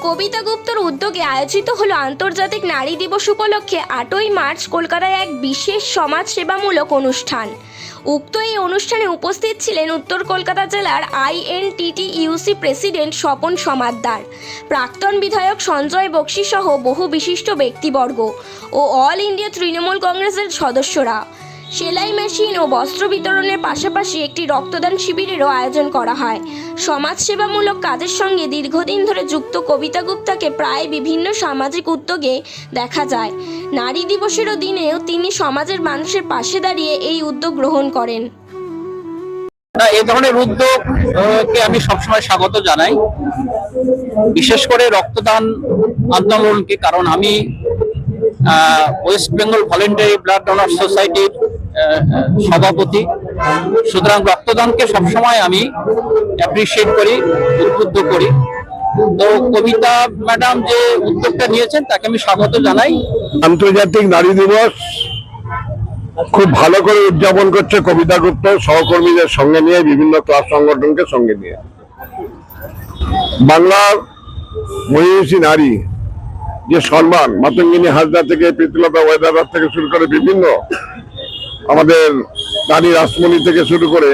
কবিতা গুপ্তর উদ্যোগে আয়োজিত হলো আন্তর্জাতিক নারী দিবস উপলক্ষে 8ই মার্চ কলকাতায় এক বিশেষ সমাজসেবামূলক অনুষ্ঠান। উক্ত এই অনুষ্ঠানে উপস্থিত ছিলেন উত্তর কলকাতা জেলার INTTUC প্রেসিডেন্ট স্বপন সমাদ্দার, প্রাক্তন বিধায়ক সঞ্জয় বক্সি সহ বহু বিশিষ্ট ব্যক্তিবর্গ ও অল ইন্ডিয়া তৃণমূল কংগ্রেসের সদস্যরা। সেলাই মেশিন ও বস্ত্র বিতরণের পাশাপাশি একটি রক্তদান শিবিরেরও আয়োজন করা হয়। সমাজসেবামূলক কাজের সঙ্গে দীর্ঘদিন ধরে যুক্ত কবিতা গুপ্তাকে প্রায় বিভিন্ন সামাজিক উদ্যোগে দেখা যায়। নারী দিবসেরও দিনেও তিনি সমাজের মানুষের পাশে দাঁড়িয়ে এই উদ্যোগ গ্রহণ করেন। এই ধরনের উদ্যোগকে আমি সবসময় স্বাগত জানাই, বিশেষ করে রক্তদান আন্দোলনকে। কারণ আমি West Bengal voluntary blood donor সোসাইটির সভাপতি, সুতরাং রক্তদানকে সবসময় আমি অ্যাপ্রিসিয়েট করি, উদ্বুদ্ধ করি। তো কবিতা ম্যাডাম যে উদ্যোগটা নিয়েছেন তাকে আমি স্বাগত জানাই। আন্তর্জাতিক নারী দিবস খুব ভালো করে উদযাপন করছে কবিতা গুপ্ত সহকর্মীদের সঙ্গে নিয়ে, বিভিন্ন ক্লাব সংগঠনকে সঙ্গে নিয়ে। বাংলার মহিষী নারী যে সম্মান, মাতঙ্গিনী হাজরা থেকে প্রীতিলতা ওয়েদার থেকে শুরু করে বিভিন্ন আমাদের নারী রাসমণি থেকে শুরু করে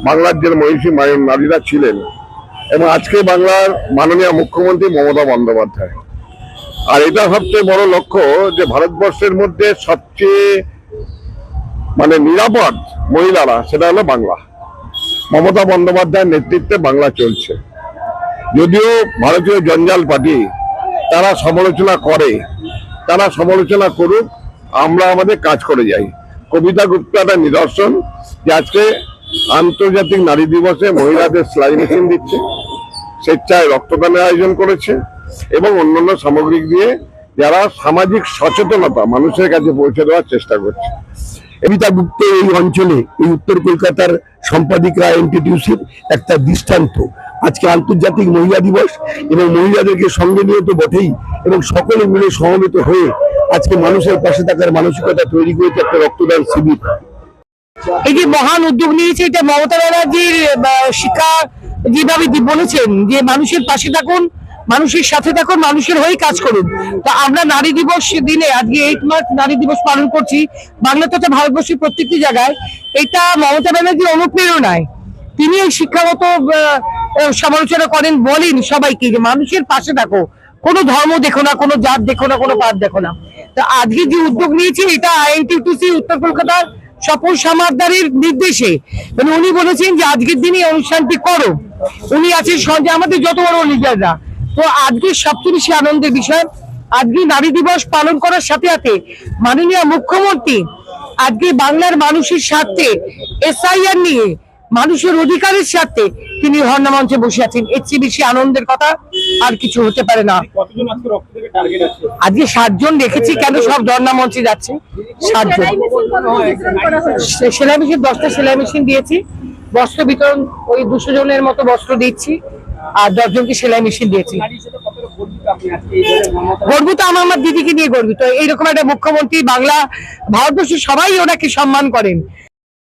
বাংলার যে মহিষী নারীরা ছিলেন, এবং আজকে বাংলার মাননীয় মুখ্যমন্ত্রী মমতা বন্দ্যোপাধ্যায়। আর এটা সবচেয়ে বড় লক্ষ্য যে ভারতবর্ষের মধ্যে সবচেয়ে নিরাপদ মহিলারা, সেটা হলো বাংলা। মমতা বন্দ্যোপাধ্যায়ের নেতৃত্বে বাংলা চলছে। যদিও ভারতীয় জঞ্জাল পার্টি তারা সমালোচনা করে, তারা সমালোচনা করুক, আমরা আমাদের কাজ করে যাই। কবিতা গুপ্ত একটা নিদর্শন যে আজকে আন্তর্জাতিক নারী দিবসে মহিলাদের সেলাই মেশিন দিচ্ছে, স্বেচ্ছায় রক্তদানের আয়োজন করেছে এবং অন্যান্য সামগ্রিক দিয়ে যারা সামাজিক সচেতনতা মানুষের কাছে পৌঁছে দেওয়ার চেষ্টা করছে। কবিতা গুপ্ত এই অঞ্চলে, এই উত্তর কলকাতার সম্পাদিকা INTTUC-র একটা দৃষ্টান্ত। আজকে আন্তর্জাতিক মহিলা দিবস এবং মহিলাদেরকে সঙ্গে নিয়ে তো বটেই, এবং সকলে মিলে সমবেত হয়ে আজকে মানুষের পাশে থাকার মানসিকতা তৈরি করেছে একটা রক্তদান শিবির। এই যে মহান উদ্যোগ নিয়েছে, এটা মমতা ব্যানার্জির শিক্ষা যেভাবে বলেছেন যে মানুষের পাশে থাকুন, মানুষের সাথে থাকুন, মানুষের হয়ে কাজ করুন। তো আমরা নারী দিবস দিনে আজকে 8 মার্চ নারী দিবস পালন করছি বাংলা তথা ভারতবর্ষের প্রত্যেকটি জায়গায়। এটা মমতা ব্যানার্জির অনুপ্রেরণায় তিনি এই শিক্ষাগত সমালোচনা করেন, বলেন সবাইকে যে মানুষের পাশে থাকো, কোনো ধর্ম দেখো না, কোনো জাত দেখো না, কোনো পাত দেখো না। তো আজকে যে উদ্যোগ নিয়েছি এটা INTTUC উত্তর কলকাতার স্বপন সমাদ্দারের নির্দেশে, উনি বলেছেন যে আজকের দিনে অনুষ্ঠানটি করো। উনি আছেন সঞ্জয়, আমাদের যত বড় লিডাররা। তো আজকে সবচেয়ে বেশি আনন্দের বিষয়, আজকে নারী দিবস পালন করার সাথে সাথে মাননীয় মুখ্যমন্ত্রী আজকে বাংলার মানুষের স্বার্থে SIR নিয়ে মানুষের অধিকারের স্বার্থে তিনি ধর্ণা মঞ্চে বসে আছেন। এর চেয়ে বেশি আনন্দের কথা আর কিছু হতে পারে না। আজকে 7 জন রেখেছি, কেন সব ধর্ণা মঞ্চে যাচ্ছে 7 জন। সেলাই মেশিন 10টা সেলাই মেশিন দিয়েছি, বস্ত্র বিতরণ ওই 200 জনের মতো বস্ত্র দিচ্ছি, আর 10 জনকে সেলাই মেশিন দিয়েছি। গর্বিত আমার দিদিকে নিয়ে গর্বিত। এইরকম একটা মুখ্যমন্ত্রী, বাংলা ভারতবর্ষের সবাই ওনাকে সম্মান করেন।